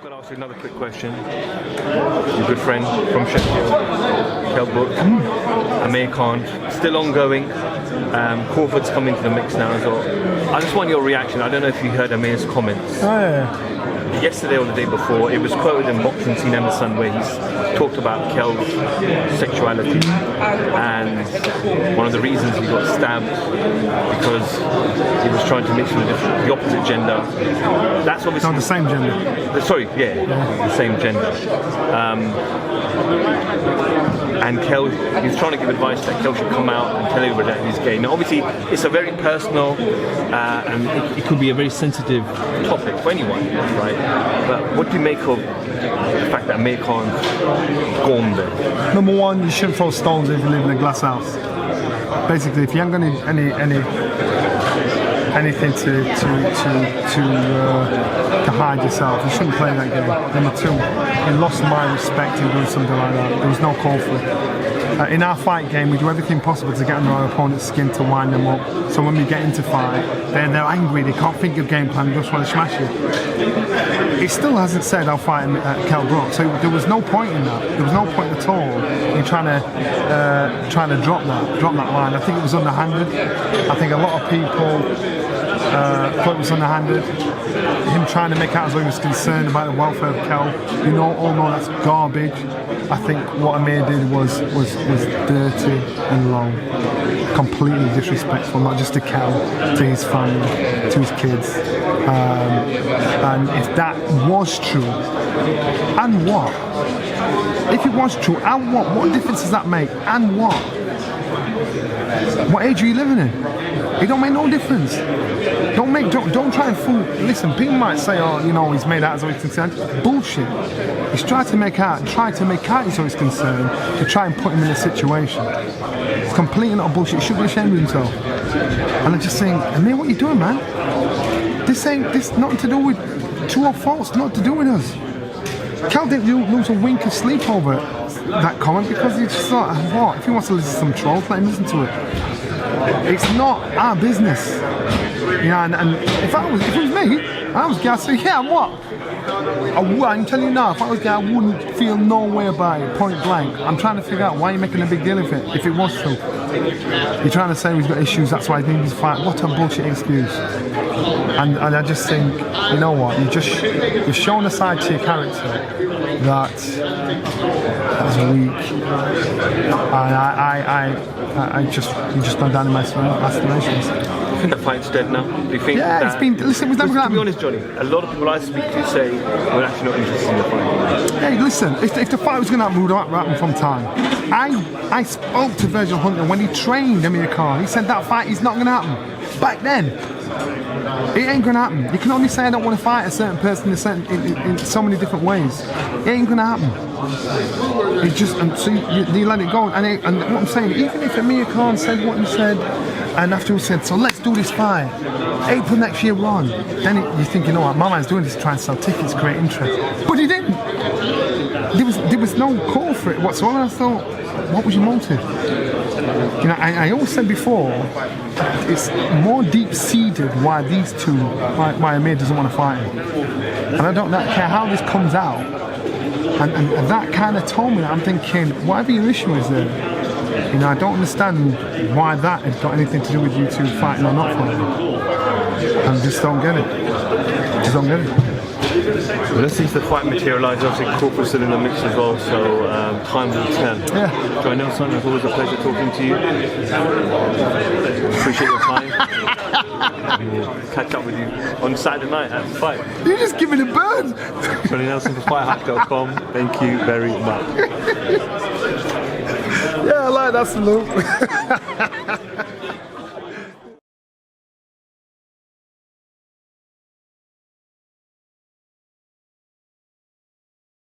I'll ask you another quick question. Your good friend from Sheffield, Kell Brook, Amir Khan, still ongoing. Crawford's coming to the mix now as well. I just want your reaction. I don't know if you heard Amir's comments. Yesterday or the day before, it was quoted in Boxing Scene and the Sun where he's talked about Kell's sexuality, and one of the reasons he got stabbed because he was trying to mix with the opposite gender. That's obviously not the same gender. The same gender. And Kell, he's trying to give advice that Kell should come out and tell everybody that he's gay. Now, obviously, it's a very personal and it could be a very sensitive topic for anyone, right? But what do you make of the fact that Amir Khan's gone there? Number one, you shouldn't throw stones if you live in a glass house. Basically, if you haven't got anything to hide yourself, you shouldn't play that game. Number two, he lost my respect in doing something like that. There was no call for it. In our fight game, we do everything possible to get under our opponent's skin to wind them up. So when we get into fight, they're angry, they can't think of game plan, they just want to smash you. It still hasn't said I'll fight Kell Brook, so there was no point in that. There was no point at all in trying to drop that line. I think it was underhanded. I think a lot of people thought it was underhanded. Him trying to make out as though he was concerned about the welfare of Kell. You know, all know that's garbage. I think what Amir did was dirty and wrong. Completely disrespectful, not just to Kell, to his family, to his kids. And if that was true, and what? If it was true, and what? What difference does that make? And what? What age are you living in? It don't make no difference. Don't try and fool. Listen, people might say, oh, you know, he's made out as though he's concerned. Bullshit. He's trying to make out as though he's concerned to try and put him in a situation. It's completely not bullshit. He should be ashamed of himself. And I'm just saying, Amir, what are you doing, man? This nothing to do with true or false. Nothing to do with us. Kell didn't lose a wink of sleep over that comment because he just thought, what? If he wants to listen to some trolls, let him listen to it. It's not our business. You know, and if it was me, I was gay, I'd say, yeah, what? I can tell you now, if I was gay, I wouldn't feel no way about it, point blank. I'm trying to figure out why you're making a big deal of it, if it was true. You're trying to say he's got issues, that's why he needs to fight. What a bullshit excuse. And I just think, you know what, you've shown a side to your character that's weak. And you just gone down in my estimations. Do you think the fight's dead now? Do you think it's been. Listen, it was never going to be honest, Johnny, a lot of people I speak to say we're actually not interested in the fight. Hey, listen, if the fight was going to happen, we would have happened from time. I spoke to Virgil Hunter when he trained Amir Khan. He said that fight is not going to happen. Back then. It ain't going to happen. You can only say I don't want to fight a certain person in so many different ways. It ain't going to happen. It just, so you let it go. And what I'm saying, even if Amir Khan said what he said, and afterwards said, so let's do this fight, April next year we're on, then you think, you know what, my man's doing this to try and sell tickets, create interest. But he didn't. There was no call for it whatsoever. I thought, what was your motive? You know, I always said before, it's more deep-seated why these two, why Amir doesn't want to fight him. And I don't care how this comes out. And that kind of told me that. I'm thinking, whatever your issue is there, you know, I don't understand why that has got anything to do with you two fighting or not fighting. I just don't get it. Just don't get it. Well, let's see if the fight materialises. Obviously, Crawford's still in the mix as well, so time will tell. Yeah. Joy Nelson, it's always a pleasure talking to you. Appreciate your time. Catch up with you on Saturday night at the fight. You're just giving it bird. Johnny Nelson for FightHype.com. Thank you very much. Yeah, I like that salute.